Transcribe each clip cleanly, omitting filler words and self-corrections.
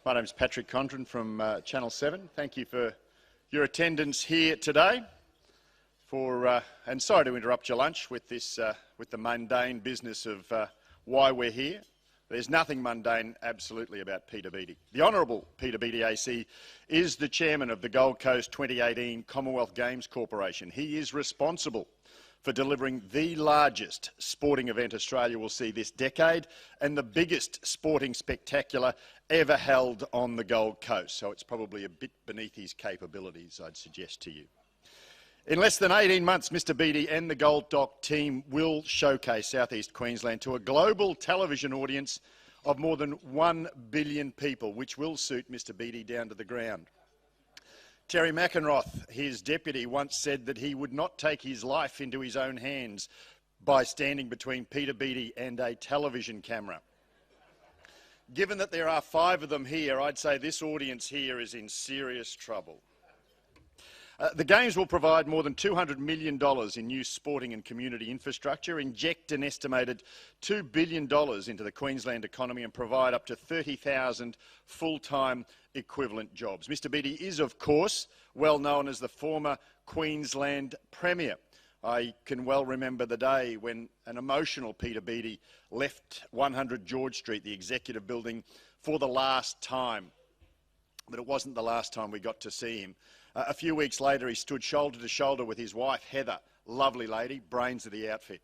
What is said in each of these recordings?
My name's Patrick Condren from Channel 7. Thank you for your attendance here today. And sorry to interrupt your lunch with the mundane business of why we're here. There's nothing mundane absolutely about Peter Beattie. The Honourable Peter Beattie AC is the chairman of the Gold Coast 2018 Commonwealth Games Corporation. He is responsible for delivering the largest sporting event Australia will see this decade and the biggest sporting spectacular ever held on the Gold Coast. So it's probably a bit beneath his capabilities, I'd suggest to you. In less than 18 months, Mr Beattie and the Gold Dock team will showcase South East Queensland to a global television audience of more than 1 billion people, which will suit Mr Beattie down to the ground. Terry McEnroth, his deputy, once said that he would not take his life into his own hands by standing between Peter Beattie and a television camera. Given that there are 5 of them here, I'd say this audience here is in serious trouble. The Games will provide more than $200 million in new sporting and community infrastructure, inject an estimated $2 billion into the Queensland economy and provide up to 30,000 full-time equivalent jobs. Mr Beattie is, of course, well known as the former Queensland Premier. I can well remember the day when an emotional Peter Beattie left 100 George Street, the Executive Building, for the last time. But it wasn't the last time we got to see him. A few weeks later, he stood shoulder to shoulder with his wife, Heather, lovely lady, brains of the outfit,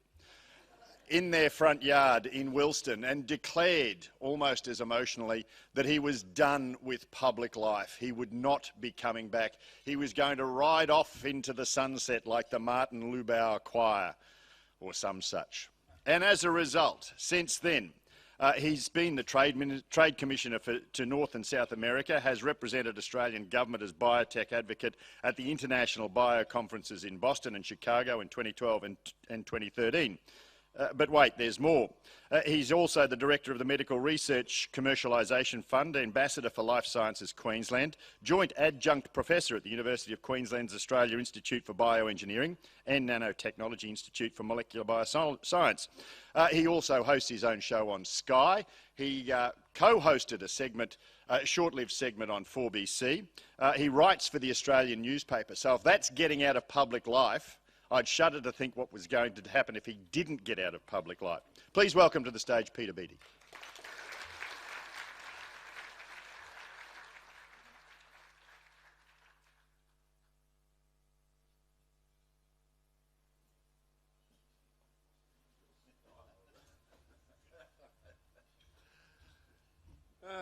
in their front yard in Wilston, and declared, almost as emotionally, that he was done with public life. He would not be coming back. He was going to ride off into the sunset like the Martin Lubauer Choir, or some such. And as a result, since then, he's been the Trade Commissioner to North and South America, has represented Australian government as biotech advocate at the international bio conferences in Boston and Chicago in 2012 and 2013. But wait, there's more. He's also the Director of the Medical Research Commercialisation Fund, Ambassador for Life Sciences Queensland, Joint Adjunct Professor at the University of Queensland's Australia Institute for Bioengineering and Nanotechnology Institute for Molecular Bioscience. He also hosts his own show on Sky. He co-hosted a short-lived segment on 4BC. He writes for the Australian newspaper. So if that's getting out of public life, I'd shudder to think what was going to happen if he didn't get out of public life. Please welcome to the stage Peter Beattie.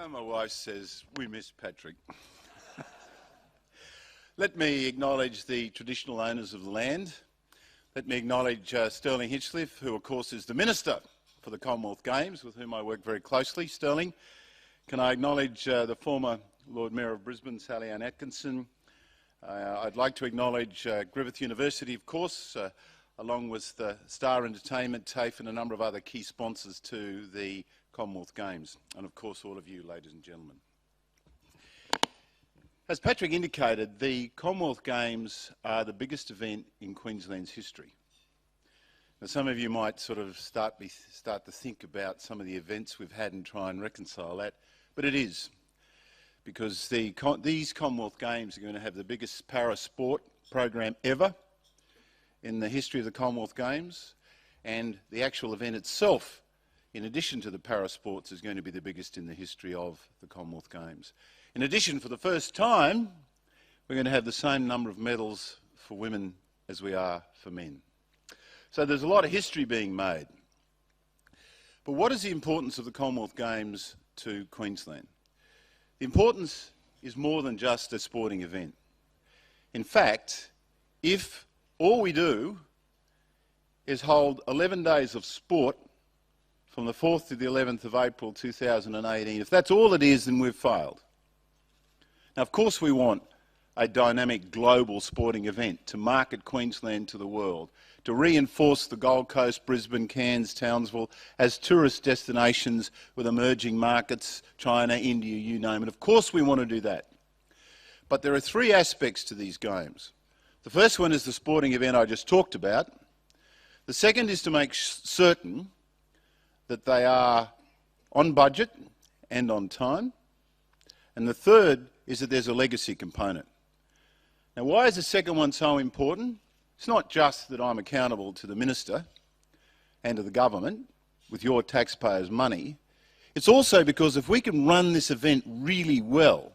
My wife says, we miss Patrick. Let me acknowledge the traditional owners of the land. Let me acknowledge Sterling Hitchcliffe, who of course is the Minister for the Commonwealth Games, with whom I work very closely. Sterling, can I acknowledge the former Lord Mayor of Brisbane, Sally Ann Atkinson. I'd like to acknowledge Griffith University, of course, along with the Star Entertainment, TAFE and a number of other key sponsors to the Commonwealth Games, and of course all of you, ladies and gentlemen. As Patrick indicated, the Commonwealth Games are the biggest event in Queensland's history. Now, some of you might sort of start to think about some of the events we've had and try and reconcile that, but it is, because these Commonwealth Games are going to have the biggest para-sport program ever in the history of the Commonwealth Games, and the actual event itself, in addition to the para-sports, is going to be the biggest in the history of the Commonwealth Games. In addition, for the first time, we're going to have the same number of medals for women as we are for men. So there's a lot of history being made. But what is the importance of the Commonwealth Games to Queensland? The importance is more than just a sporting event. In fact, if all we do is hold 11 days of sport from the 4th to the 11th of April 2018, if that's all it is, then we've failed. Now, of course, we want a dynamic global sporting event to market Queensland to the world, to reinforce the Gold Coast, Brisbane, Cairns, Townsville as tourist destinations with emerging markets, China, India, you name it. Of course we want to do that. But there are 3 aspects to these games. The first one is the sporting event I just talked about. The second is to make certain that they are on budget and on time. And the third is that there's a legacy component. Now, why is the second one so important? It's not just that I'm accountable to the Minister and to the government with your taxpayers' money. It's also because if we can run this event really well,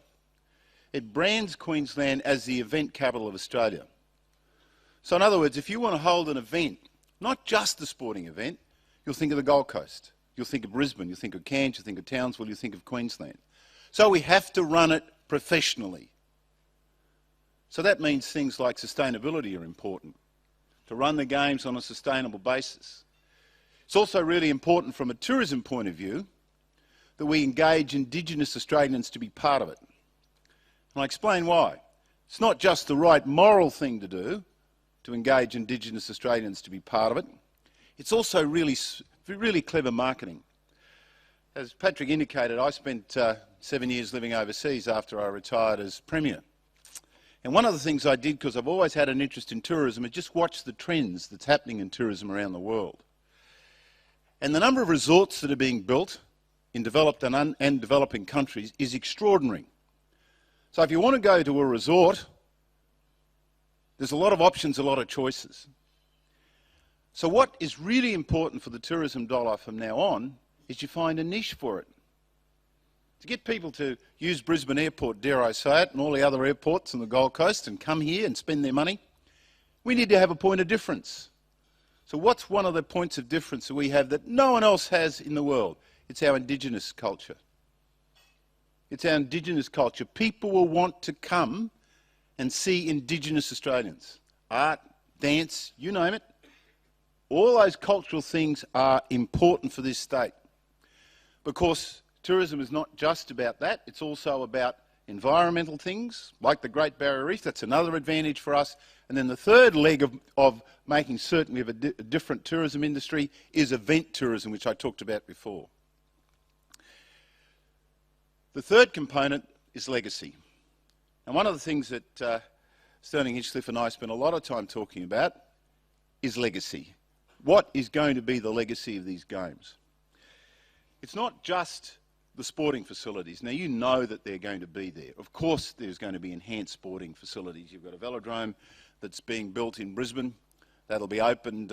it brands Queensland as the event capital of Australia. So in other words, if you want to hold an event, not just the sporting event, you'll think of the Gold Coast, you'll think of Brisbane, you'll think of Cairns, you'll think of Townsville, you'll think of Queensland. So we have to run it professionally. So that means things like sustainability are important, to run the games on a sustainable basis. It's also really important from a tourism point of view that we engage Indigenous Australians to be part of it. And I'll explain why. It's not just the right moral thing to do, to engage Indigenous Australians to be part of it. It's also really clever marketing. As Patrick indicated, I spent 7 years living overseas after I retired as Premier. And one of the things I did, because I've always had an interest in tourism, is just watch the trends that's happening in tourism around the world. And the number of resorts that are being built in developed and developing countries is extraordinary. So if you want to go to a resort, there's a lot of options, a lot of choices. So what is really important for the tourism dollar from now on is you find a niche for it. To get people to use Brisbane Airport, dare I say it, and all the other airports on the Gold Coast and come here and spend their money, we need to have a point of difference. So what's one of the points of difference that we have that no one else has in the world? It's our Indigenous culture. It's our Indigenous culture. People will want to come and see Indigenous Australians. Art, dance, you name it. All those cultural things are important for this state. Because tourism is not just about that, it's also about environmental things, like the Great Barrier Reef. That's another advantage for us. And then the third leg of making certain we have a different tourism industry is event tourism, which I talked about before. The third component is legacy. And one of the things that Sterling Hinchcliffe and I spent a lot of time talking about is legacy. What is going to be the legacy of these games? It's not just the sporting facilities. Now, you know that they're going to be there. Of course, there's going to be enhanced sporting facilities. You've got a velodrome that's being built in Brisbane. That'll be opened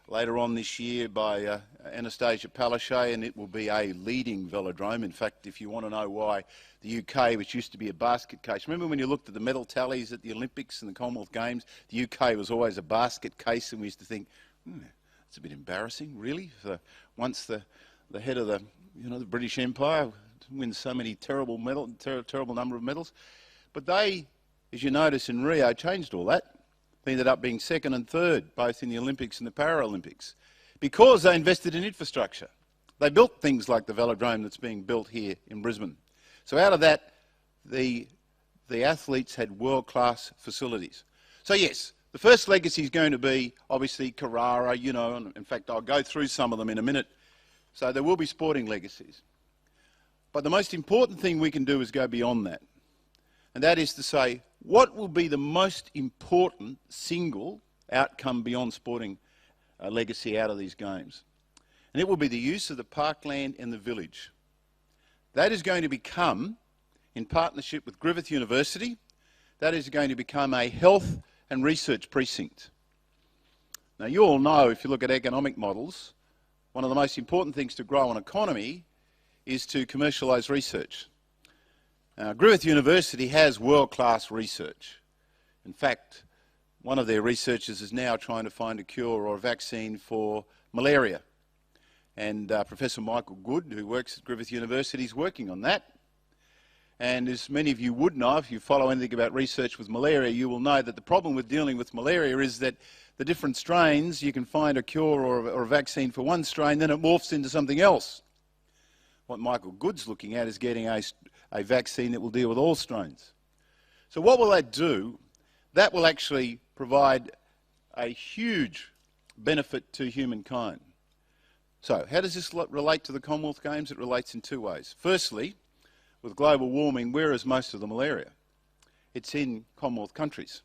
later on this year by Anastasia Palaszczuk, and it will be a leading velodrome. In fact, if you want to know why the UK, which used to be a basket case, remember when you looked at the medal tallies at the Olympics and the Commonwealth Games, the UK was always a basket case, and we used to think, it's a bit embarrassing, really, for once the head of the British Empire wins so many terrible number of medals. But they, as you notice in Rio, changed all that. They ended up being second and third, both in the Olympics and the Paralympics, because they invested in infrastructure. They built things like the velodrome that's being built here in Brisbane. So out of that, the athletes had world-class facilities. So yes, the first legacy is going to be, obviously, Carrara, and in fact, I'll go through some of them in a minute. So there will be sporting legacies. But the most important thing we can do is go beyond that. And that is to say, what will be the most important single outcome beyond sporting legacy out of these games? And it will be the use of the parkland and the village. That is going to become, in partnership with Griffith University, that is going to become a health and research precinct. Now, you all know, if you look at economic models, one of the most important things to grow an economy is to commercialise research. Griffith University has world-class research. In fact, one of their researchers is now trying to find a cure or a vaccine for malaria. And Professor Michael Good, who works at Griffith University, is working on that. And as many of you would know, if you follow anything about research with malaria, you will know that the problem with dealing with malaria is that the different strains, you can find a cure or a vaccine for one strain, then it morphs into something else. What Michael Good's looking at is getting a vaccine that will deal with all strains. So what will that do? That will actually provide a huge benefit to humankind. So how does this relate to the Commonwealth Games? It relates in two ways. Firstly, with global warming, where is most of the malaria? It's in Commonwealth countries.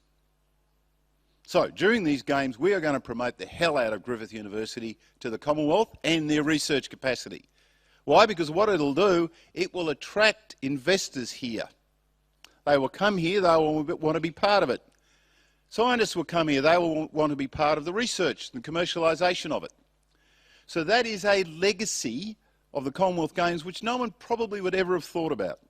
So during these games, we are going to promote the hell out of Griffith University to the Commonwealth and their research capacity. Why? Because what it'll do, it will attract investors here. They will come here, they will want to be part of it. Scientists will come here, they will want to be part of the research and commercialisation of it. So that is a legacy of the Commonwealth Games which no one probably would ever have thought about.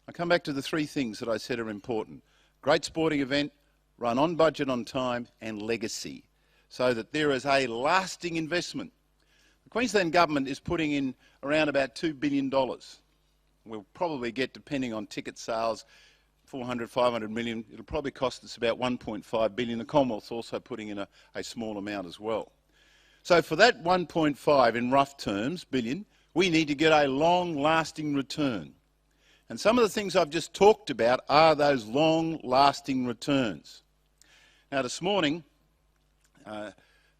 I come back to the three things that I said are important. Great sporting event, run on budget, on time, and legacy, so that there is a lasting investment. The Queensland Government is putting in around about $2 billion. We'll probably get, depending on ticket sales, 400, 500 million. It'll probably cost us about 1.5 billion. The Commonwealth's also putting in a small amount as well. So for that 1.5, in rough terms, billion, we need to get a long-lasting return. And some of the things I've just talked about are those long-lasting returns. Now, this morning,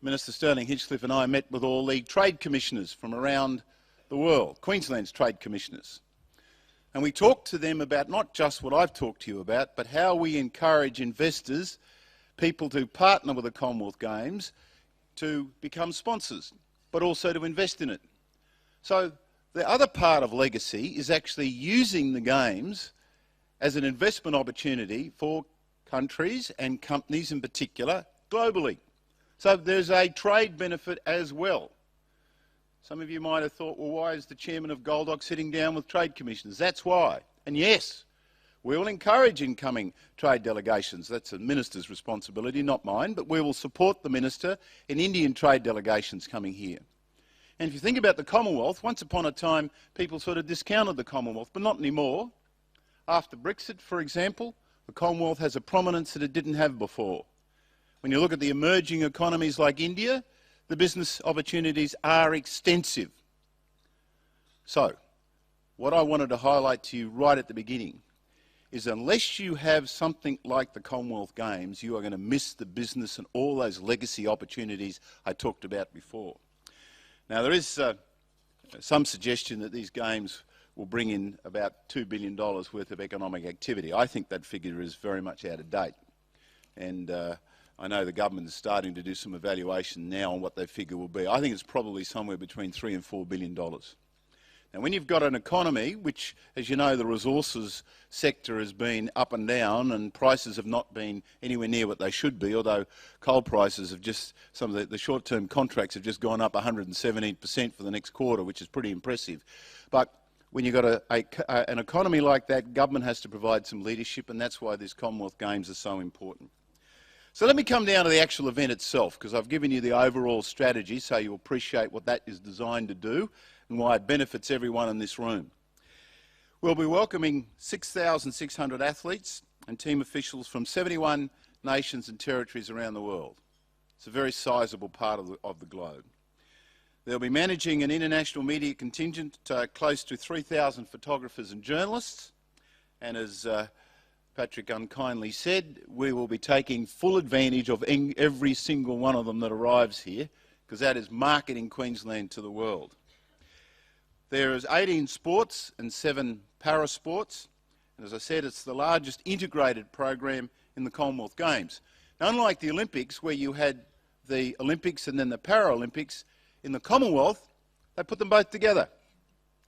Minister Sterling Hinchcliffe and I met with all the trade commissioners from around the world, Queensland's trade commissioners. And we talked to them about not just what I've talked to you about, but how we encourage investors, people to partner with the Commonwealth Games, to become sponsors, but also to invest in it. So the other part of legacy is actually using the Games as an investment opportunity for countries and companies in particular globally. So there's a trade benefit as well. Some of you might have thought, well, why is the chairman of Goldock sitting down with trade commissioners? That's why. And yes, we will encourage incoming trade delegations. That's a minister's responsibility, not mine, but we will support the minister in Indian trade delegations coming here. And if you think about the Commonwealth, once upon a time people sort of discounted the Commonwealth, but not anymore. After Brexit, for example, the Commonwealth has a prominence that it didn't have before. When you look at the emerging economies like India, the business opportunities are extensive. So, what I wanted to highlight to you right at the beginning is unless you have something like the Commonwealth Games, you are going to miss the business and all those legacy opportunities I talked about before. Now, there is some suggestion that these games will bring in about $2 billion worth of economic activity. I think that figure is very much out of date. And I know the government is starting to do some evaluation now on what that figure will be. I think it's probably somewhere between $3 and $4 billion. Now, when you've got an economy, which, as you know, the resources sector has been up and down and prices have not been anywhere near what they should be, although coal prices have just, some of the short-term contracts have just gone up 117% for the next quarter, which is pretty impressive. But when you've got an economy like that, government has to provide some leadership, and that's why these Commonwealth Games are so important. So let me come down to the actual event itself, because I've given you the overall strategy so you'll appreciate what that is designed to do and why it benefits everyone in this room. We'll be welcoming 6,600 athletes and team officials from 71 nations and territories around the world. It's a very sizable part of the globe. They'll be managing an international media contingent, close to 3,000 photographers and journalists, and as Patrick unkindly said, we will be taking full advantage of every single one of them that arrives here, because that is marketing Queensland to the world. There is 18 sports and 7 para-sports, and as I said, it's the largest integrated program in the Commonwealth Games. Now, unlike the Olympics, where you had the Olympics and then the Paralympics, in the Commonwealth, they put them both together.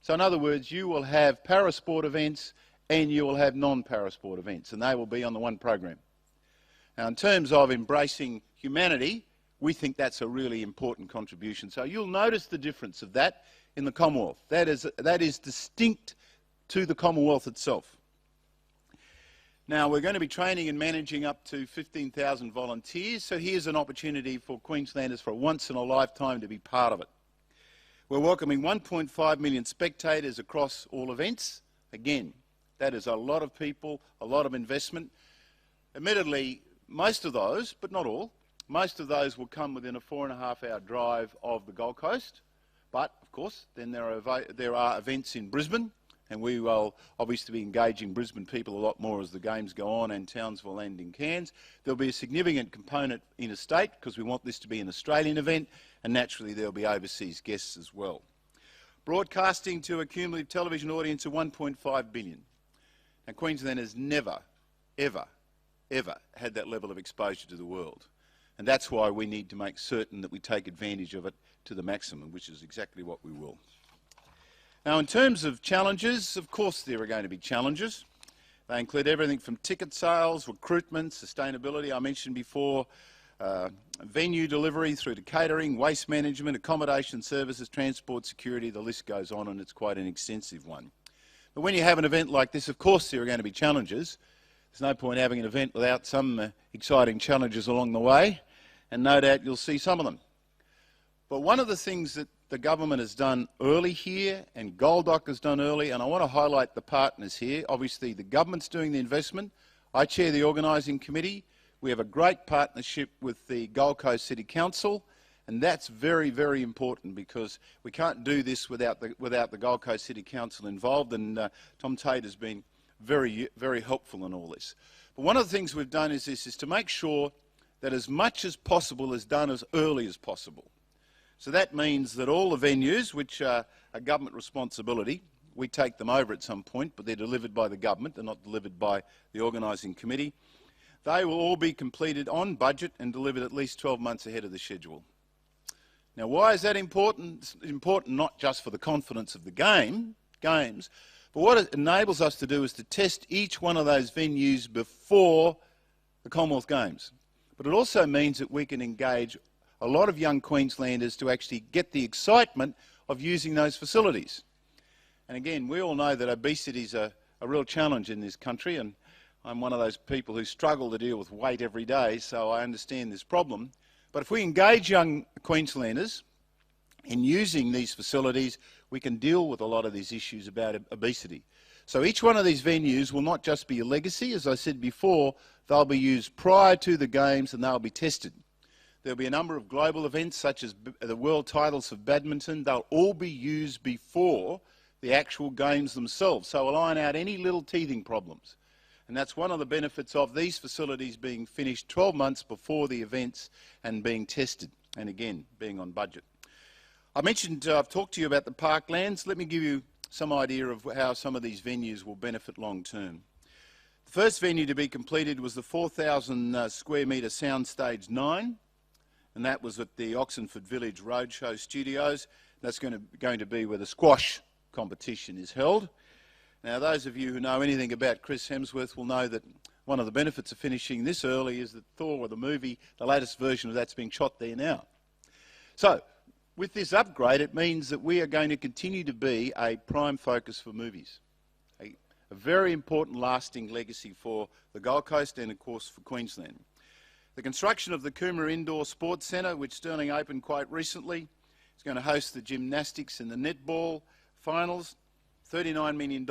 So in other words, you will have para-sport events and you will have non-para-sport events, and they will be on the one program. Now, in terms of embracing humanity, we think that's a really important contribution. So you'll notice the difference of that in the Commonwealth. That is distinct to the Commonwealth itself. Now, we're going to be training and managing up to 15,000 volunteers, so here's an opportunity for Queenslanders for a once-in-a-lifetime to be part of it. We're welcoming 1.5 million spectators across all events. Again, that is a lot of people, a lot of investment. Admittedly, most of those, but not all, most of those will come within a 4.5-hour drive of the Gold Coast. But, of course, then there are events in Brisbane, and we will obviously be engaging Brisbane people a lot more as the games go on, and Townsville and in Cairns. There'll be a significant component interstate, because we want this to be an Australian event, and naturally there'll be overseas guests as well. Broadcasting to a cumulative television audience of 1.5 billion. Now, Queensland has never, ever, ever had that level of exposure to the world. And that's why we need to make certain that we take advantage of it to the maximum, which is exactly what we will. Now, in terms of challenges, of course there are going to be challenges. They include everything from ticket sales, recruitment, sustainability, I mentioned before, venue delivery through to catering, waste management, accommodation services, transport, security, the list goes on, and it's quite an extensive one. But when you have an event like this, of course there are going to be challenges. There's no point having an event without some exciting challenges along the way, and no doubt you'll see some of them. But one of the things that the government has done early here, and Gold Dock has done early, and I want to highlight the partners here. Obviously the government's doing the investment. I chair the organising committee. We have a great partnership with the Gold Coast City Council, and that's very, very important because we can't do this without the Gold Coast City Council involved, and Tom Tate has been very, very helpful in all this. But one of the things we've done is to make sure that as much as possible is done as early as possible. So that means that all the venues, which are a government responsibility, we take them over at some point, but they're delivered by the government, they're not delivered by the organising committee. They will all be completed on budget and delivered at least 12 months ahead of the schedule. Now, why is that important? It's important not just for the confidence of the games, but what it enables us to do is to test each one of those venues before the Commonwealth Games. But it also means that we can engage a lot of young Queenslanders to actually get the excitement of using those facilities. And again, we all know that obesity is a real challenge in this country, and I'm one of those people who struggle to deal with weight every day, so I understand this problem. But if we engage young Queenslanders in using these facilities, we can deal with a lot of these issues about obesity. So each one of these venues will not just be a legacy. As I said before, they'll be used prior to the Games and they'll be tested. There'll be a number of global events such as the world titles of badminton. They'll all be used before the actual Games themselves, so we'll iron out any little teething problems. And that's one of the benefits of these facilities being finished 12 months before the events and being tested, and again, being on budget. I mentioned, I've talked to you about the parklands. Let me give you some idea of how some of these venues will benefit long term. The first venue to be completed was the 4,000 square metre Soundstage 9, and that was at the Oxenford Village Roadshow Studios. That's going to be where the squash competition is held. Now, those of you who know anything about Chris Hemsworth will know that one of the benefits of finishing this early is that Thor, the movie, the latest version of that's being shot there now. So, with this upgrade, it means that we are going to continue to be a prime focus for movies. A very important lasting legacy for the Gold Coast and, of course, for Queensland. The construction of the Coomera Indoor Sports Centre, which Stirling opened quite recently, is going to host the gymnastics and the netball finals, $39 million,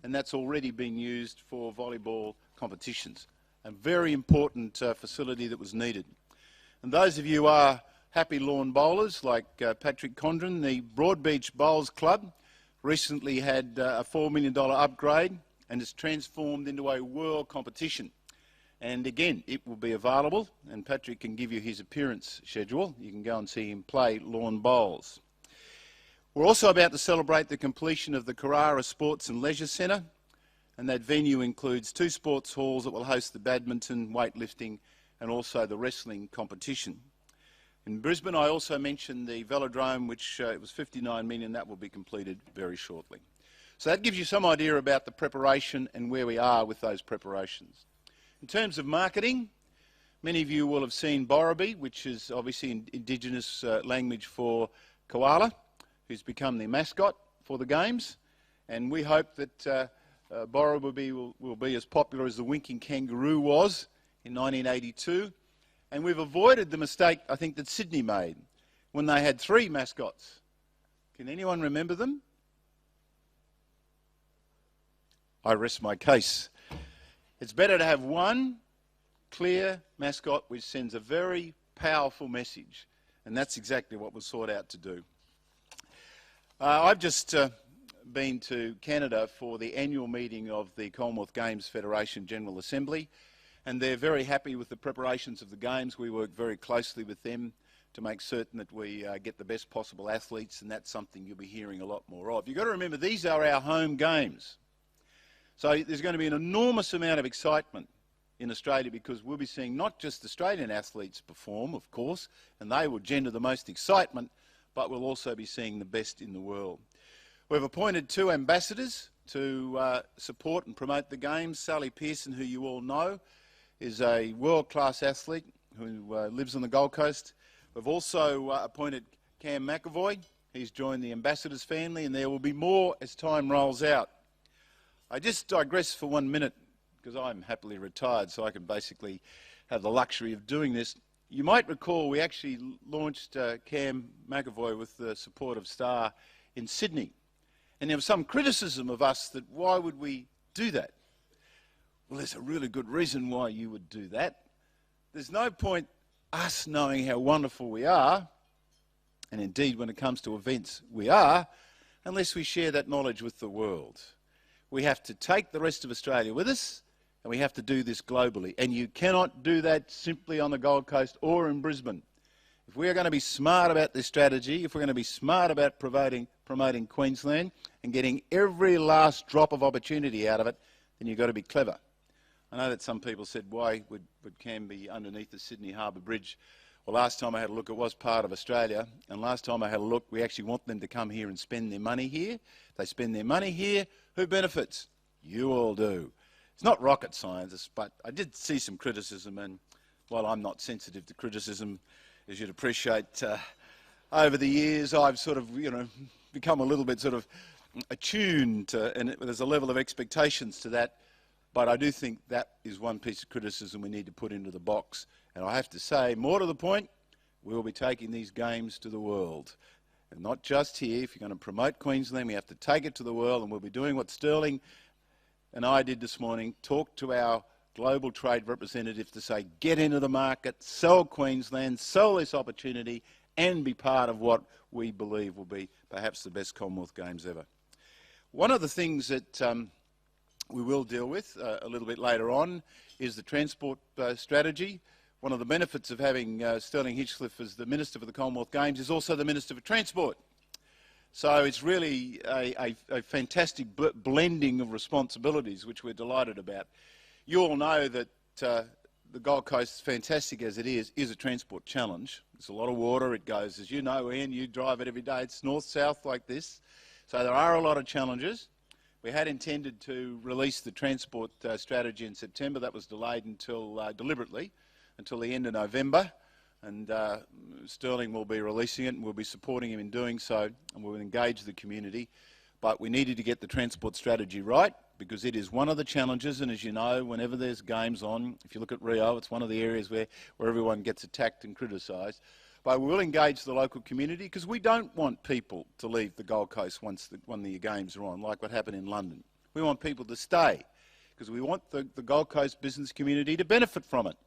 and that's already been used for volleyball competitions. A very important facility that was needed. And those of you who are happy lawn bowlers like Patrick Condren, the Broadbeach Bowls Club recently had a $4 million upgrade and it's transformed into a world competition. And again, it will be available, and Patrick can give you his appearance schedule. You can go and see him play lawn bowls. We're also about to celebrate the completion of the Carrara Sports and Leisure Centre, and that venue includes 2 sports halls that will host the badminton, weightlifting and also the wrestling competition. In Brisbane, I also mentioned the velodrome, which it was $59 million. That will be completed very shortly. So that gives you some idea about the preparation and where we are with those preparations. In terms of marketing, many of you will have seen Borrabee, which is obviously Indigenous language for koala, who's become the mascot for the Games. And we hope that Borrabee will be as popular as the winking kangaroo was in 1982. And we've avoided the mistake, I think, that Sydney made when they had 3 mascots. Can anyone remember them? I rest my case. It's better to have one clear mascot which sends a very powerful message, and that's exactly what was sought out to do. I've just been to Canada for the annual meeting of the Commonwealth Games Federation General Assembly, and they're very happy with the preparations of the Games. We work very closely with them to make certain that we get the best possible athletes, and that's something you'll be hearing a lot more of. You've got to remember, these are our home Games. So there's going to be an enormous amount of excitement in Australia because we'll be seeing not just Australian athletes perform, of course, and they will gender the most excitement, but we'll also be seeing the best in the world. We've appointed 2 ambassadors to support and promote the Games. Sally Pearson, who you all know, is a world-class athlete who lives on the Gold Coast. We've also appointed Cam McAvoy. He's joined the ambassadors family, and there will be more as time rolls out. I just digress for 1 minute because I'm happily retired, so I can basically have the luxury of doing this. You might recall we actually launched Cam McAvoy with the support of Star in Sydney. And there was some criticism of us that why would we do that? Well, there's a really good reason why you would do that. There's no point us knowing how wonderful we are, and indeed when it comes to events we are, unless we share that knowledge with the world. We have to take the rest of Australia with us, and we have to do this globally. And you cannot do that simply on the Gold Coast or in Brisbane. If we are going to be smart about this strategy, if we're going to be smart about promoting Queensland and getting every last drop of opportunity out of it, then you've got to be clever. I know that some people said, why would Cam be underneath the Sydney Harbour Bridge? Well, last time I had a look, it was part of Australia, and last time I had a look, we actually want them to come here and spend their money here. If they spend their money here, who benefits? You all do. It's not rocket science, but I did see some criticism, and while I'm not sensitive to criticism, as you'd appreciate, over the years I've sort of, become a little bit sort of attuned to, and there's a level of expectations to that. But I do think that is one piece of criticism we need to put into the box. And I have to say, more to the point, we will be taking these games to the world. And not just here. If you're going to promote Queensland, we have to take it to the world, and we'll be doing what Sterling and I did this morning, talk to our global trade representatives to say, get into the market, sell Queensland, sell this opportunity, and be part of what we believe will be perhaps the best Commonwealth Games ever. One of the things that we will deal with a little bit later on is the transport strategy. One of the benefits of having Sterling Hitchcliffe as the Minister for the Commonwealth Games is also the Minister for Transport. So it's really a fantastic blending of responsibilities, which we're delighted about. You all know that the Gold Coast, fantastic as it is a transport challenge. There's a lot of water. It goes, as you know, Ian, you drive it every day. It's north-south like this. So there are a lot of challenges. We had intended to release the transport strategy in September. That was delayed until, deliberately, until the end of November. And Sterling will be releasing it, and we'll be supporting him in doing so, and we'll engage the community. But we needed to get the transport strategy right, because it is one of the challenges, and as you know, whenever there's games on, if you look at Rio, it's one of the areas where everyone gets attacked and criticised. But we will engage the local community, because we don't want people to leave the Gold Coast when the games are on, like what happened in London. We want people to stay, because we want the Gold Coast business community to benefit from it.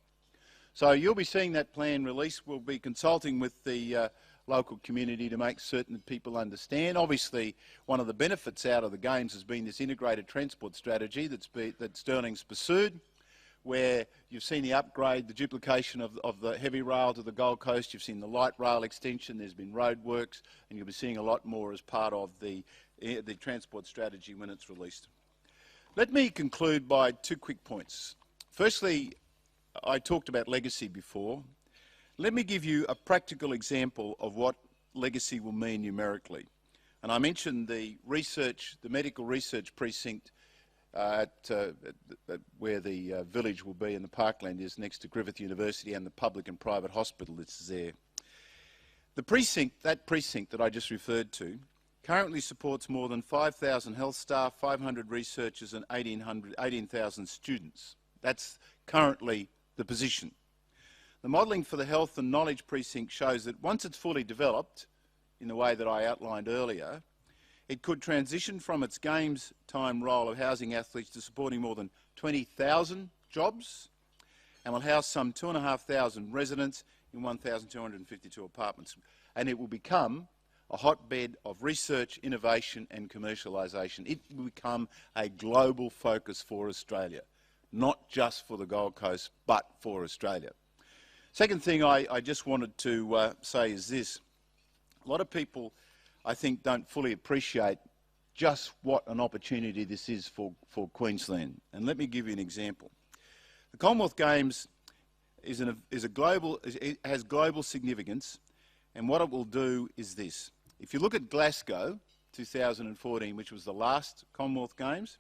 So you'll be seeing that plan released. We'll be consulting with the local community to make certain that people understand. Obviously, one of the benefits out of the Games has been this integrated transport strategy that Sterling's pursued, where you've seen the upgrade, the duplication of the heavy rail to the Gold Coast. You've seen the light rail extension. There's been road works, and you'll be seeing a lot more as part of the transport strategy when it's released. Let me conclude by 2 quick points. Firstly, I talked about legacy before. Let me give you a practical example of what legacy will mean numerically. And I mentioned the medical research precinct where the village will be and the parkland is next to Griffith University and the public and private hospital that's there. The precinct, that I just referred to, currently supports more than 5,000 health staff, 500 researchers and 18,000 students. That's currently the position. The modelling for the Health and Knowledge Precinct shows that once it's fully developed, in the way that I outlined earlier, it could transition from its Games time role of housing athletes to supporting more than 20,000 jobs, and will house some 2,500 residents in 1,252 apartments. And it will become a hotbed of research, innovation and commercialisation. It will become a global focus for Australia. Not just for the Gold Coast, but for Australia. Second thing I just wanted to say is this. A lot of people, I think, don't fully appreciate just what an opportunity this is for Queensland. And let me give you an example. The Commonwealth Games has global significance, and what it will do is this. If you look at Glasgow, 2014, which was the last Commonwealth Games.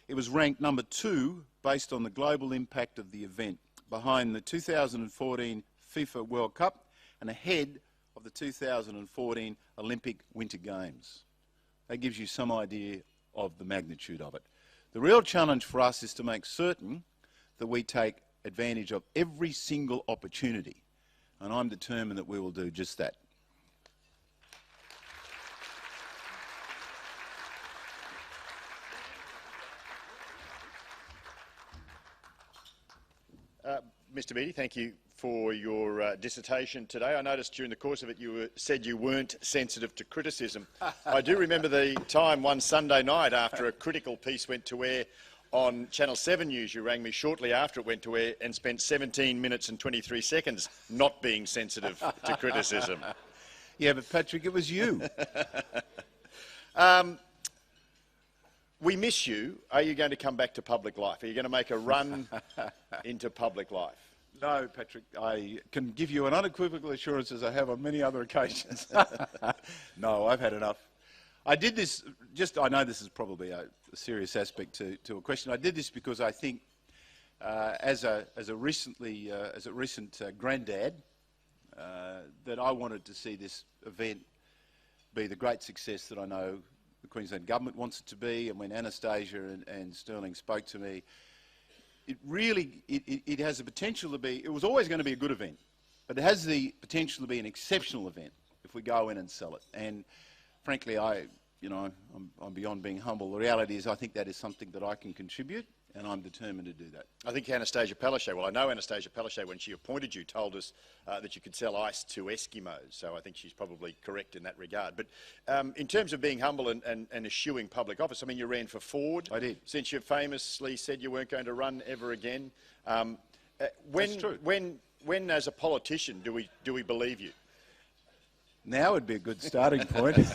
It was ranked number 2 based on the global impact of the event, behind the 2014 FIFA World Cup and ahead of the 2014 Olympic Winter Games. That gives you some idea of the magnitude of it. The real challenge for us is to make certain that we take advantage of every single opportunity, and I'm determined that we will do just that. Mr. Beattie, thank you for your dissertation today. I noticed during the course of it you said you weren't sensitive to criticism. I do remember the time one Sunday night after a critical piece went to air on Channel 7 News, you rang me shortly after it went to air and spent 17 minutes and 23 seconds not being sensitive to criticism. Yeah, but Patrick, it was you. We miss you. Are you going to come back to public life? Are you going to make a run into public life? No, Patrick, I can give you an unequivocal assurance, as I have on many other occasions. No, I've had enough. I did this, I know this is probably a serious aspect to a question. I did this because I think as a recent granddad, that I wanted to see this event be the great success that I know the Queensland Government wants it to be. And when Anastasia and Sterling spoke to me, it has the potential to be, it was always going to be a good event, but it has the potential to be an exceptional event if we go in and sell it. And frankly, I'm beyond being humble. The reality is I think that is something that I can contribute, and I'm determined to do that. I think Anastasia Palaszczuk, well, I know Anastasia Palaszczuk, when she appointed you, told us that you could sell ice to Eskimos, so I think she's probably correct in that regard. But in terms of being humble and eschewing public office, I mean, you ran for Ford. I did. Since you famously said you weren't going to run ever again. That's true. When, as a politician, do we believe you? Now would be a good starting point.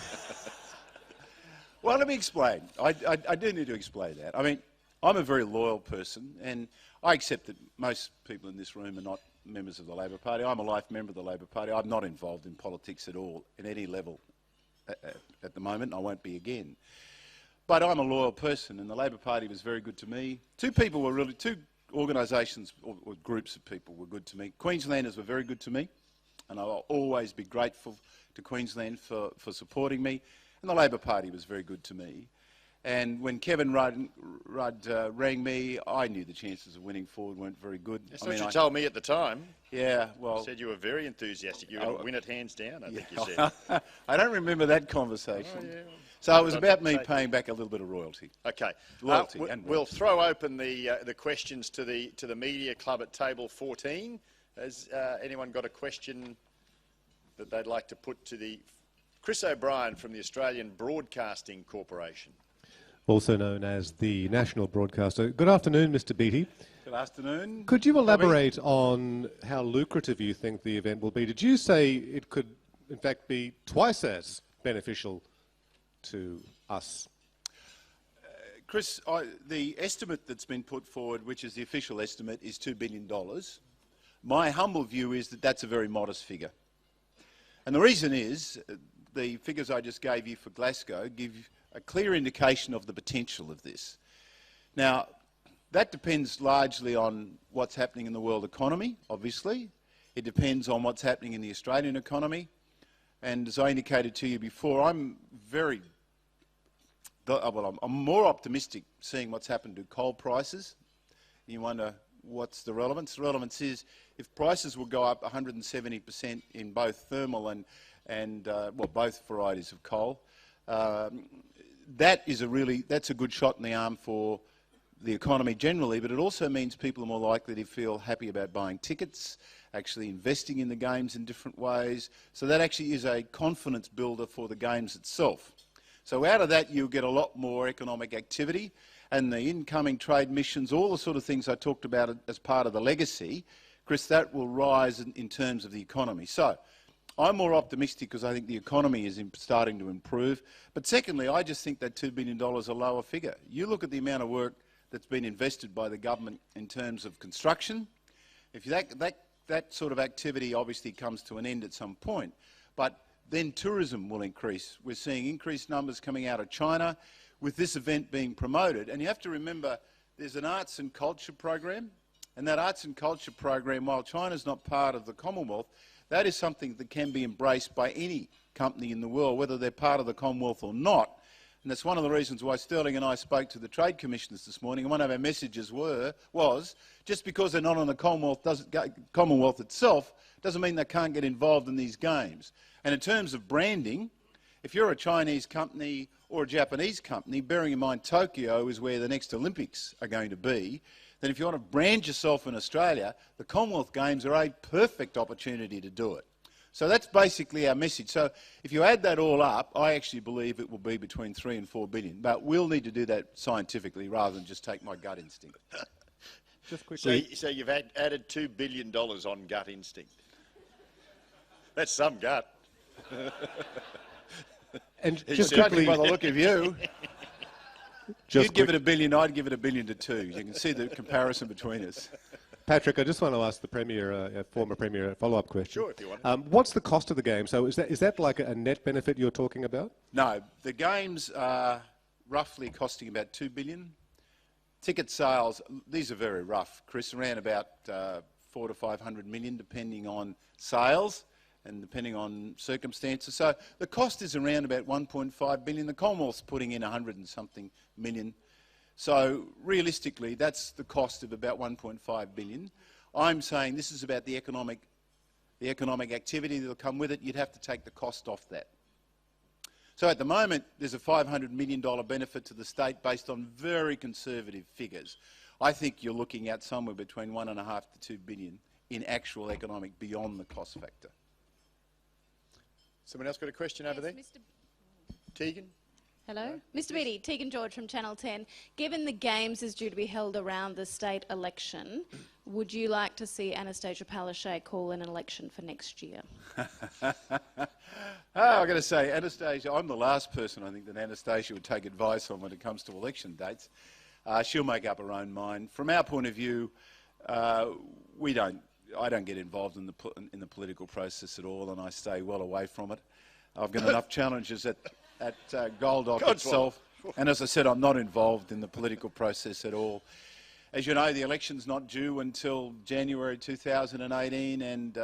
Well, let me explain. I do need to explain that. I mean, I'm a very loyal person, and I accept that most people in this room are not members of the Labor Party. I'm a life member of the Labor Party. I'm not involved in politics at all, at any level at the moment, and I won't be again. But I'm a loyal person, and the Labor Party was very good to me. Two organisations or groups of people were good to me. Queenslanders were very good to me, and I'll always be grateful to Queensland for supporting me. And the Labor Party was very good to me. And when Kevin Rudd rang me, I knew the chances of winning Ford weren't very good. That's what you told me at the time. Yeah, well... You said you were very enthusiastic. You were going to win it hands down, I think you said. I don't remember that conversation. Oh, yeah. So it was about me paying back a little bit of royalty. Okay. Loyalty we'll throw open the questions to the Media Club at table 14. Has anyone got a question that they'd like to put to the... Chris O'Brien from the Australian Broadcasting Corporation. Also known as the national broadcaster. Good afternoon, Mr. Beattie. Good afternoon. Could you elaborate on how lucrative you think the event will be? Did you say it could, in fact, be twice as beneficial to us? Chris, the estimate that's been put forward, which is the official estimate, is $2 billion. My humble view is that that's a very modest figure. And the reason is the figures I just gave you for Glasgow give a clear indication of the potential of this. Now, that depends largely on what's happening in the world economy, obviously. It depends on what's happening in the Australian economy. And as I indicated to you before, I'm more optimistic seeing what's happened to coal prices. You wonder what's the relevance? The relevance is if prices will go up 170% in both thermal and both varieties of coal, that's a good shot in the arm for the economy generally, but it also means people are more likely to feel happy about buying tickets, actually investing in the games in different ways. So that actually is a confidence builder for the games itself. So out of that you'll get a lot more economic activity, and the incoming trade missions, all the sort of things I talked about as part of the legacy, Chris, that will rise in terms of the economy. So I'm more optimistic because I think the economy is starting to improve. But secondly, I just think that $2 billion is a lower figure. You look at the amount of work that's been invested by the government in terms of construction. If that sort of activity obviously comes to an end at some point, but then tourism will increase. We're seeing increased numbers coming out of China with this event being promoted. And you have to remember there's an arts and culture program, and that arts and culture program, while China's not part of the Commonwealth, that is something that can be embraced by any company in the world, whether they're part of the Commonwealth or not. And that's one of the reasons why Sterling and I spoke to the trade commissioners this morning, and one of our messages was just because they're not on the Commonwealth itself doesn't mean they can't get involved in these games. And in terms of branding, if you're a Chinese company or a Japanese company, bearing in mind Tokyo is where the next Olympics are going to be, then if you want to brand yourself in Australia, the Commonwealth Games are a perfect opportunity to do it. So that's basically our message. So if you add that all up, I actually believe it will be between 3 and 4 billion. But we'll need to do that scientifically rather than just take my gut instinct. Just quickly. So you've added $2 billion on gut instinct. That's some gut. And Just just judging quickly, by the look of you, just you'd give it $1 billion, I'd give it $1 billion to 2. You can see the comparison between us. Patrick, I just want to ask the Premier, former Premier, a follow-up question. Sure, if you want. What's the cost of the game? So is that like a net benefit you're talking about? No, the games are roughly costing about $2 billion. Ticket sales, these are very rough, Chris, around about 400 to 500 million, depending on sales and depending on circumstances. So the cost is around about 1.5 billion. The Commonwealth's putting in 100 and something million. So realistically, that's the cost of about 1.5 billion. I'm saying this is about the economic activity that will come with it. You'd have to take the cost off that. So at the moment, there's a $500 million benefit to the state based on very conservative figures. I think you're looking at somewhere between 1.5 to 2 billion in actual economic beyond the cost factor. Someone else got a question over there? Mr. Tegan? Hello? Mr. Beattie, Tegan George from Channel 10. Given the Games is due to be held around the state election, would you like to see Anastasia Palaszczuk call an election for next year? I've got to say, Anastasia, I'm the last person I think that Anastasia would take advice on when it comes to election dates. She'll make up her own mind. From our point of view, I don't get involved in the political process at all, and I stay well away from it. I've got enough challenges at Gold Coast itself, and as I said, I'm not involved in the political process at all. As you know, the election's not due until January 2018, and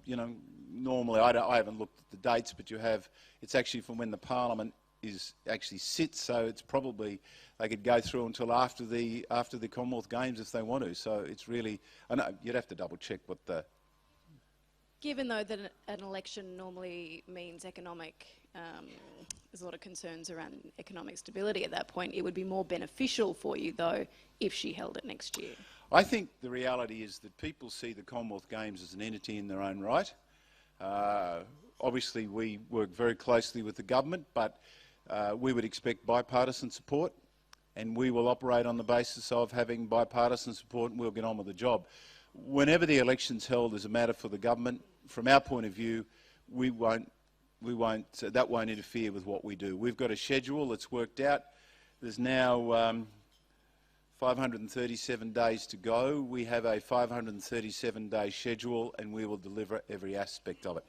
you know, normally I haven't looked at the dates, but it's actually from when the Parliament actually sits, so it's probably they could go through until after the Commonwealth Games if they want to. So it's really, I know you'd have to double check what the. Given, though, that an election normally means there's a lot of concerns around economic stability at that point, it would be more beneficial for you, though, if she held it next year. I think the reality is that people see the Commonwealth Games as an entity in their own right. Obviously, we work very closely with the government, but we would expect bipartisan support, and we will operate on the basis of having bipartisan support, and we'll get on with the job. Whenever the election's held as a matter for the government, from our point of view, that won't interfere with what we do. We've got a schedule that's worked out. There's now 537 days to go. We have a 537-day schedule, and we will deliver every aspect of it.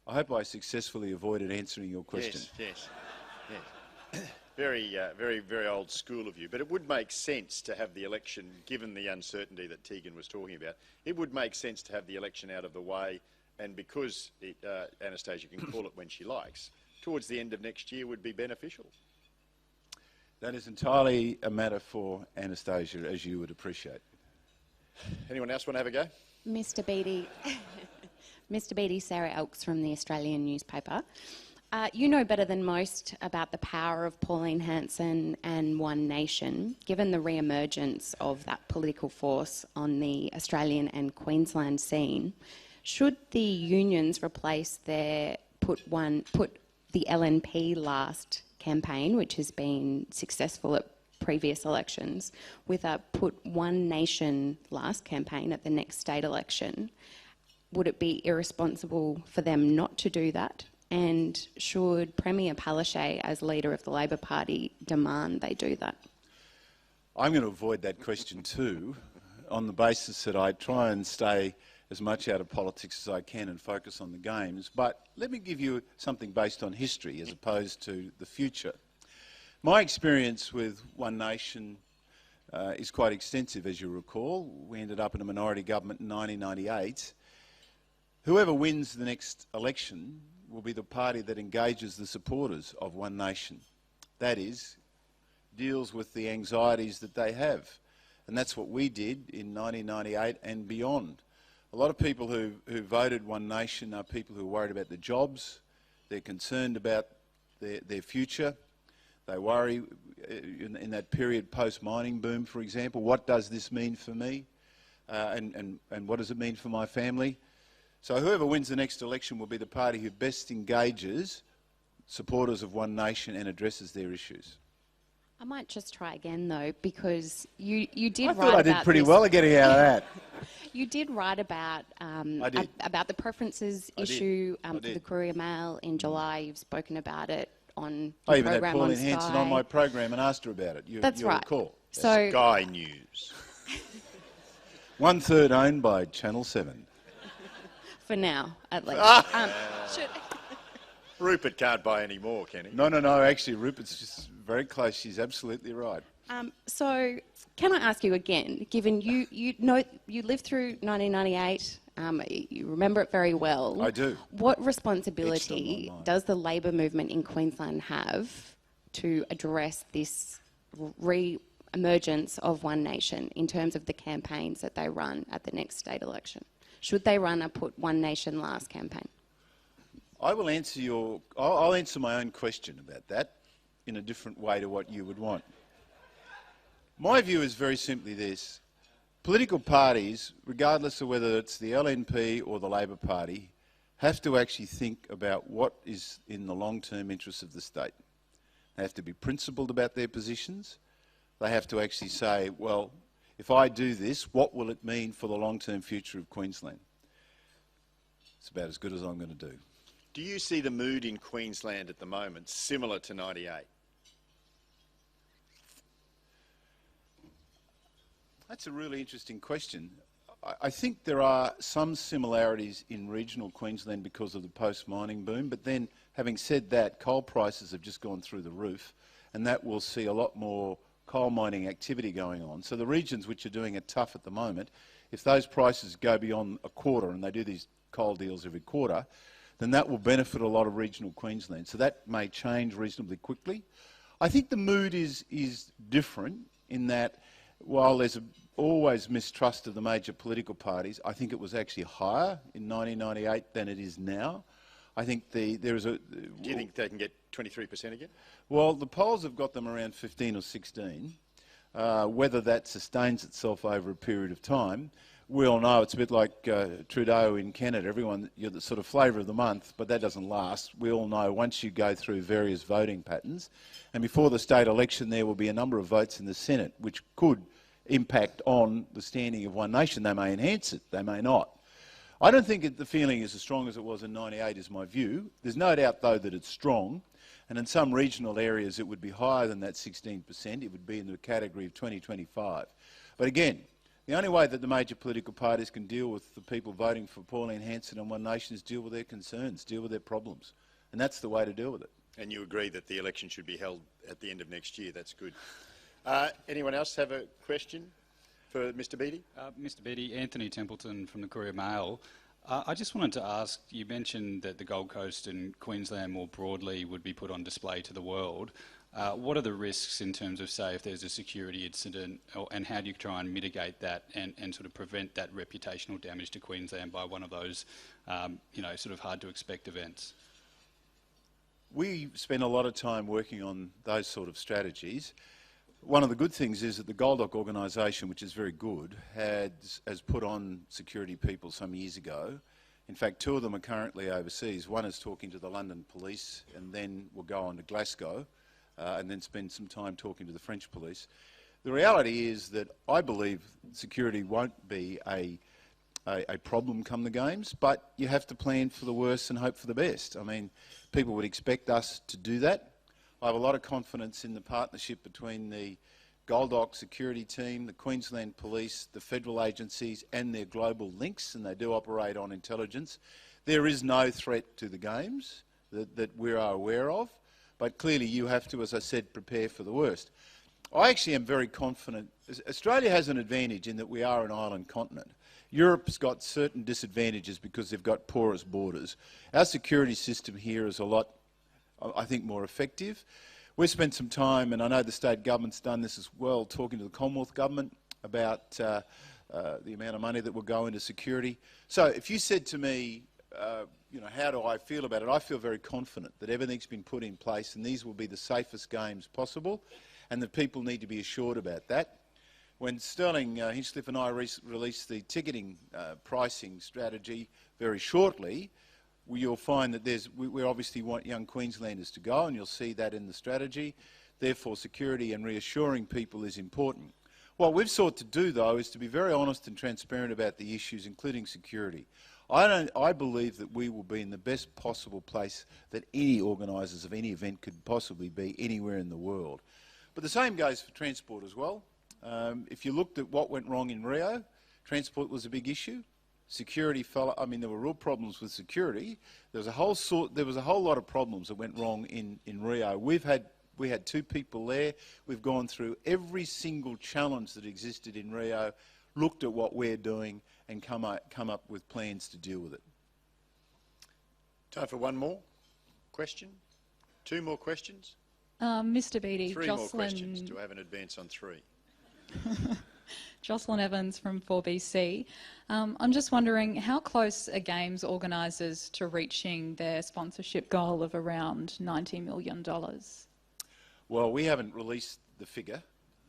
I hope I successfully avoided answering your question. Yes. Very old school of you. But it would make sense to have the election, given the uncertainty that Tegan was talking about, it would make sense to have the election out of the way, and because Anastasia can call it when she likes, towards the end of next year would be beneficial. That is entirely a matter for Anastasia, as you would appreciate. Anyone else want to have a go? Mr. Beattie, Mr. Beattie, Sarah Elks from the Australian newspaper. You know better than most about the power of Pauline Hanson and One Nation. Given the re-emergence of that political force on the Australian and Queensland scene, should the unions replace their put the LNP last campaign, which has been successful at previous elections, with a Put One Nation last campaign at the next state election? Would it be irresponsible for them not to do that? And should Premier Palaszczuk, as leader of the Labor Party, demand they do that? I'm going to avoid that question too, on the basis that I try and stay as much out of politics as I can and focus on the games. But let me give you something based on history as opposed to the future. My experience with One Nation is quite extensive, as you recall. We ended up in a minority government in 1998. Whoever wins the next election will be the party that engages the supporters of One Nation. That is, deals with the anxieties that they have. And that's what we did in 1998 and beyond. A lot of people who voted One Nation are people who are worried about their jobs, they're concerned about their future, they worry in that period post-mining boom, for example, what does this mean for me and what does it mean for my family? So whoever wins the next election will be the party who best engages supporters of One Nation and addresses their issues. I might just try again though, because you did I write thought I did about pretty this. well at getting out of that. You did write about about the preferences issue for the Courier Mail in July. You've spoken about it on your I even had program on Pauline Hanson Sky. on my program and asked her about it. That's you'll right. recall. So Sky News. 1/3 owned by Channel 7. for now, at least. Should, Rupert can't buy any more, can he? No, actually Rupert's just very close. She's absolutely right. so can I ask you again, given you know you lived through 1998, you remember it very well. I do. What responsibility Etched on my mind. does the Labor movement in Queensland have to address this re-emergence of One Nation in terms of the campaigns that they run at the next state election? Should they run a Put One Nation Last campaign? I will answer I'll answer my own question about that in a different way to what you would want. My view is very simply this. Political parties, regardless of whether it's the LNP or the Labor Party, have to actually think about what is in the long-term interests of the state. They have to be principled about their positions. They have to actually say, well, if I do this, what will it mean for the long-term future of Queensland? It's about as good as I'm going to do. Do you see the mood in Queensland at the moment similar to 98? That's a really interesting question. I think there are some similarities in regional Queensland because of the post-mining boom, but then, having said that, coal prices have just gone through the roof, and that will see a lot more coal mining activity going on. So the regions which are doing it tough at the moment, if those prices go beyond a quarter, and they do these coal deals every quarter, then that will benefit a lot of regional Queensland. So that may change reasonably quickly. I think the mood is different in that while there's always mistrust of the major political parties, I think it was actually higher in 1998 than it is now. I think there is a... Do you think they can get 23% again? Well, the polls have got them around 15 or 16. Whether that sustains itself over a period of time, we all know it's a bit like Trudeau in Canada. Everyone, you're the sort of flavour of the month, but that doesn't last. We all know once you go through various voting patterns, and before the state election there will be a number of votes in the Senate which could impact on the standing of One Nation. They may enhance it, they may not. I don't think the feeling is as strong as it was in 98 is my view. There's no doubt though that it's strong, and in some regional areas it would be higher than that 16%. It would be in the category of 20-25. But again, the only way that the major political parties can deal with the people voting for Pauline Hanson and One Nation is deal with their concerns, deal with their problems. And that's the way to deal with it. And you agree that the election should be held at the end of next year. That's good. Anyone else have a question for Mr Beattie? Mr Beattie, Anthony Templeton from the Courier Mail. I just wanted to ask, you mentioned that the Gold Coast and Queensland more broadly would be put on display to the world. What are the risks in terms of, say, if there's a security incident, and how do you try and mitigate that and sort of prevent that reputational damage to Queensland by one of those, sort of hard to expect events? We spend a lot of time working on those sort of strategies. One of the good things is that the Gold Coast organisation, which is very good, has put on security people some years ago. In fact, 2 of them are currently overseas. One is talking to the London police and then will go on to Glasgow and then spend some time talking to the French police. The reality is that I believe security won't be a problem come the games, but you have to plan for the worst and hope for the best. I mean, people would expect us to do that. I have a lot of confidence in the partnership between the Gold Coast security team, the Queensland Police, the federal agencies and their global links, and they do operate on intelligence. There is no threat to the games that we are aware of, but clearly you have to, as I said, prepare for the worst. I actually am very confident. Australia has an advantage in that we are an island continent. Europe's got certain disadvantages because they've got porous borders. Our security system here is a lot, I think, more effective. We've spent some time, and I know the state government's done this as well, talking to the Commonwealth government about the amount of money that will go into security. So if you said to me, you know, how do I feel about it? I feel very confident that everything's been put in place and these will be the safest games possible, and that people need to be assured about that. When Sterling Hinchcliffe and I release the ticketing pricing strategy very shortly, you'll find that we obviously want young Queenslanders to go, and you'll see that in the strategy. Therefore, security and reassuring people is important. What we've sought to do, though, is to be very honest and transparent about the issues, including security. I believe that we will be in the best possible place that any organisers of any event could possibly be anywhere in the world. But the same goes for transport as well. If you looked at what went wrong in Rio, transport was a big issue. Security fell. I mean, there were real problems with security. There was a whole lot of problems that went wrong in Rio. We had 2 people there. We've gone through every single challenge that existed in Rio, looked at what we're doing, and come up with plans to deal with it. Time for one more question. 2 more questions. Mr. Beattie, 3 more questions. Do I have an advance on 3? Jocelyn Evans from 4BC. I'm just wondering, how close are Games organisers to reaching their sponsorship goal of around $90 million? Well, we haven't released the figure,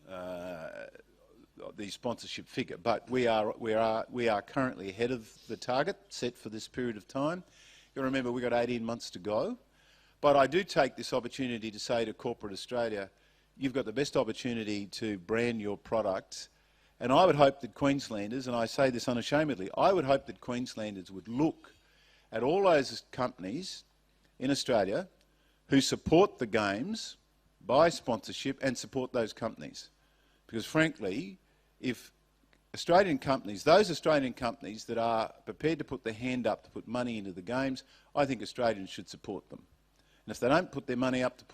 the sponsorship figure, but we are currently ahead of the target set for this period of time. You remember we've got 18 months to go, but I do take this opportunity to say to corporate Australia, you've got the best opportunity to brand your product, and I would hope that Queenslanders, and I say this unashamedly, I would hope that Queenslanders would look at all those companies in Australia who support the Games by sponsorship and support those companies. Because frankly, if Australian companies, those Australian companies that are prepared to put their hand up to put money into the Games, I think Australians should support them. And if they don't put their money up to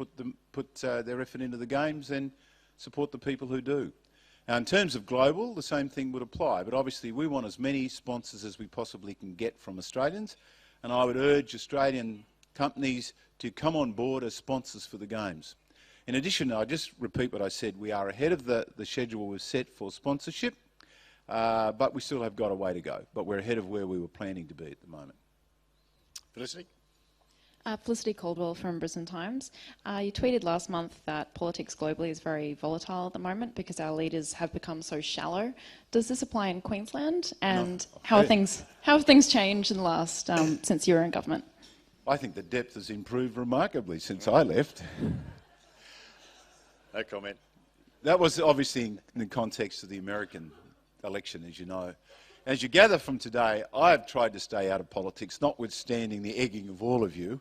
put their effort into the Games, then support the people who do. Now, in terms of global, the same thing would apply, but obviously we want as many sponsors as we possibly can get from Australians, and I would urge Australian companies to come on board as sponsors for the Games. In addition, I just repeat what I said, we are ahead of the schedule we've set for sponsorship, but we still have got a way to go, but we're ahead of where we were planning to be at the moment. Felicity? Felicity Caldwell from Brisbane Times. You tweeted last month that politics globally is very volatile at the moment because our leaders have become so shallow. Does this apply in Queensland? And how have things changed in the last since you were in government? I think the depth has improved remarkably since I left. No comment. That was obviously in the context of the American election, as you know. As you gather from today, I've tried to stay out of politics, notwithstanding the egging of all of you.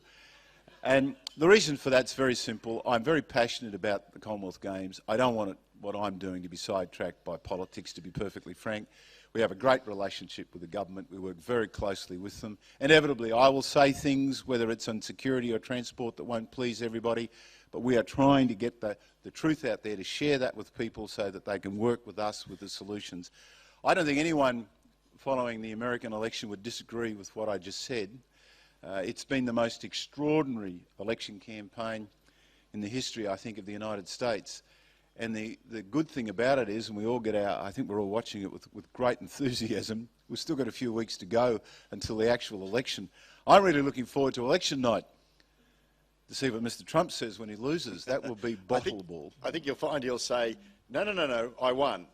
And the reason for that's very simple. I'm very passionate about the Commonwealth Games. I don't want what I'm doing to be sidetracked by politics, to be perfectly frank. We have a great relationship with the government. We work very closely with them. Inevitably, I will say things, whether it's on security or transport, that won't please everybody. But we are trying to get the truth out there, to share that with people so that they can work with us with the solutions. I don't think anyone following the American election would disagree with what I just said. It's been the most extraordinary election campaign in the history, I think, of the United States. And the good thing about it is, and we all get out, I think we're all watching it with great enthusiasm, we've still got a few weeks to go until the actual election. I'm really looking forward to election night to see what Mr. Trump says when he loses. That will be bottleball. I think you'll find he'll say, no, I won.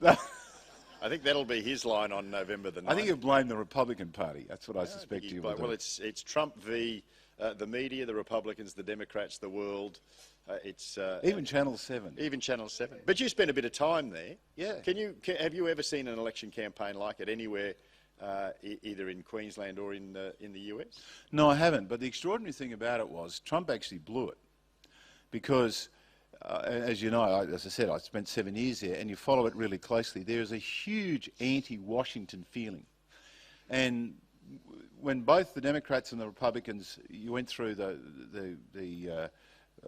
I think that'll be his line on November the 9th. I think he'll blame the Republican Party. That's what I suspect he will do. Well, it's Trump v. The media, the Republicans, the Democrats, the world. Even Channel 7. Even Channel 7. But you spent a bit of time there. Yeah. Have you ever seen an election campaign like it anywhere, either in Queensland or in the US? No, I haven't. But the extraordinary thing about it was Trump actually blew it, because as you know, as I said, I spent 7 years there, and you follow it really closely. There is a huge anti-Washington feeling. And when both the Democrats and the Republicans, you went through the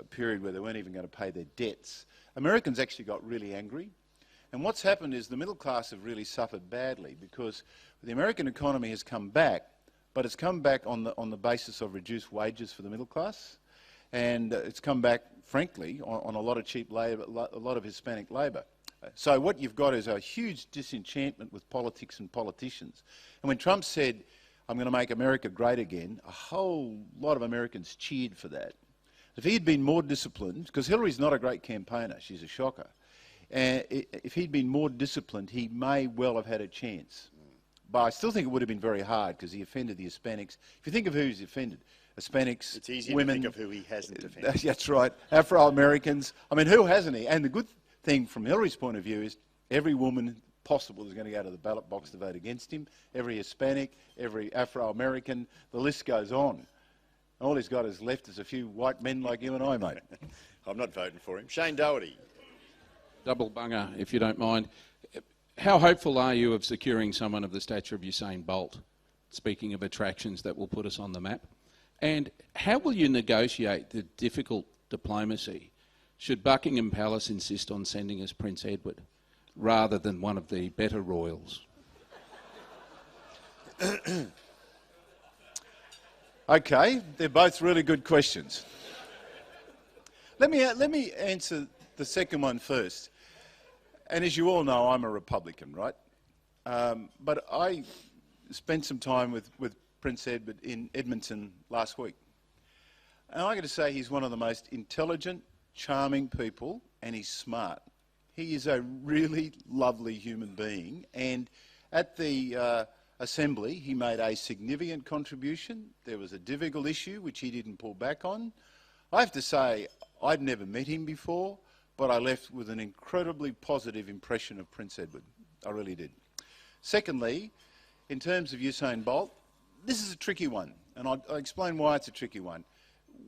period where they weren't even going to pay their debts, Americans actually got really angry. And what's happened is the middle class have really suffered badly, because the American economy has come back, but it's come back on the basis of reduced wages for the middle class. And it's come back, frankly, on a lot of cheap labour, a lot of Hispanic labour. So what you've got is a huge disenchantment with politics and politicians. And when Trump said, "I'm going to make America great again," a whole lot of Americans cheered for that. If he had been more disciplined, because Hillary's not a great campaigner, she's a shocker, and if he'd been more disciplined, he may well have had a chance. But I still think it would have been very hard, because he offended the Hispanics. If you think of who he's offended, Hispanics, It's easier women, to think of who he hasn't offended. that's right, Afro-Americans. I mean, who hasn't he? And the good thing from Hillary's point of view is every woman possible is going to go to the ballot box to vote against him, every Hispanic, every Afro-American, the list goes on. All he's got is left is a few white men like you and I, mate. I'm not voting for him. Shane Doherty. Double bunger, if you don't mind. How hopeful are you of securing someone of the stature of Usain Bolt, speaking of attractions that will put us on the map? And how will you negotiate the difficult diplomacy should Buckingham Palace insist on sending us Prince Edward rather than one of the better royals? Okay, they're both really good questions. Let me answer the second one first. And as you all know, I'm a Republican, right? But I spent some time with Prince Edward in Edmonton last week. And I got to say, he's one of the most intelligent, charming people, and he's smart. He is a really lovely human being. And at the Assembly, he made a significant contribution. There was a difficult issue which he didn't pull back on. I have to say, I'd never met him before, but I left with an incredibly positive impression of Prince Edward. I really did. Secondly, in terms of Usain Bolt, this is a tricky one, and I'll explain why it's a tricky one.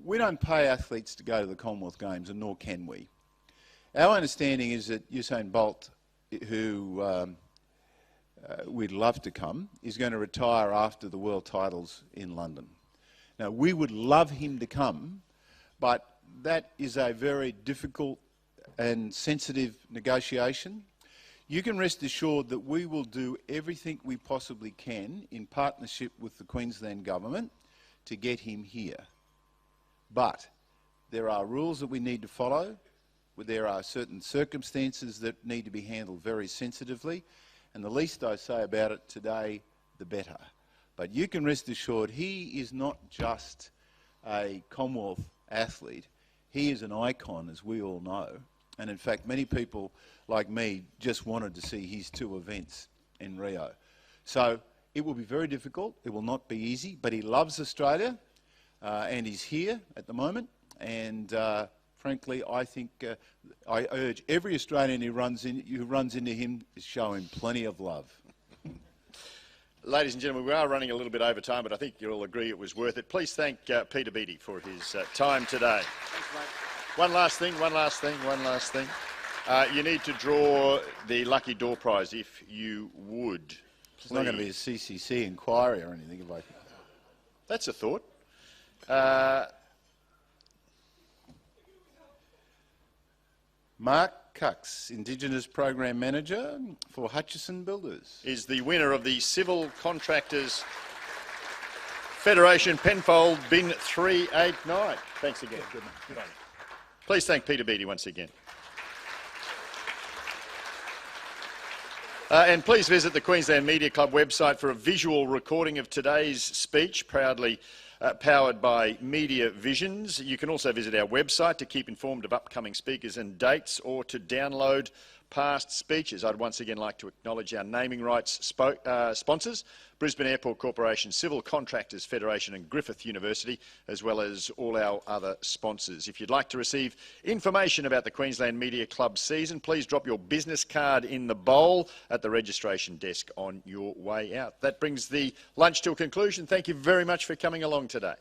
We don't pay athletes to go to the Commonwealth Games, and nor can we. Our understanding is that Usain Bolt, who we'd love to come, is going to retire after the world titles in London. Now, we would love him to come, but that is a very difficult and sensitive negotiation. You can rest assured that we will do everything we possibly can in partnership with the Queensland government to get him here. But there are rules that we need to follow. There are certain circumstances that need to be handled very sensitively, and the least I say about it today, the better. But you can rest assured he is not just a Commonwealth athlete. He is an icon, as we all know. And in fact, many people like me just wanted to see his 2 events in Rio. So it will be very difficult. It will not be easy, but he loves Australia and he's here at the moment. And frankly, I think I urge every Australian who runs into him to show him plenty of love. Ladies and gentlemen, we are running a little bit over time, but I think you'll all agree it was worth it. Please thank Peter Beattie for his time today. Thanks, mate. One last thing. You need to draw the lucky door prize if you would. It's not going to be a CCC inquiry or anything. If I... That's a thought. Mark Cucks, Indigenous Program Manager for Hutchison Builders, is the winner of the Civil Contractors Federation Penfold Bin 389. Thanks again. Good on you. Please thank Peter Beattie once again. And please visit the Queensland Media Club website for a visual recording of today's speech, proudly powered by Media Visions. You can also visit our website to keep informed of upcoming speakers and dates, or to download past speeches. I'd once again like to acknowledge our naming rights sponsors, Brisbane Airport Corporation, Civil Contractors Federation and Griffith University, as well as all our other sponsors. If you'd like to receive information about the Queensland Media Club season, please drop your business card in the bowl at the registration desk on your way out. That brings the lunch to a conclusion. Thank you very much for coming along today.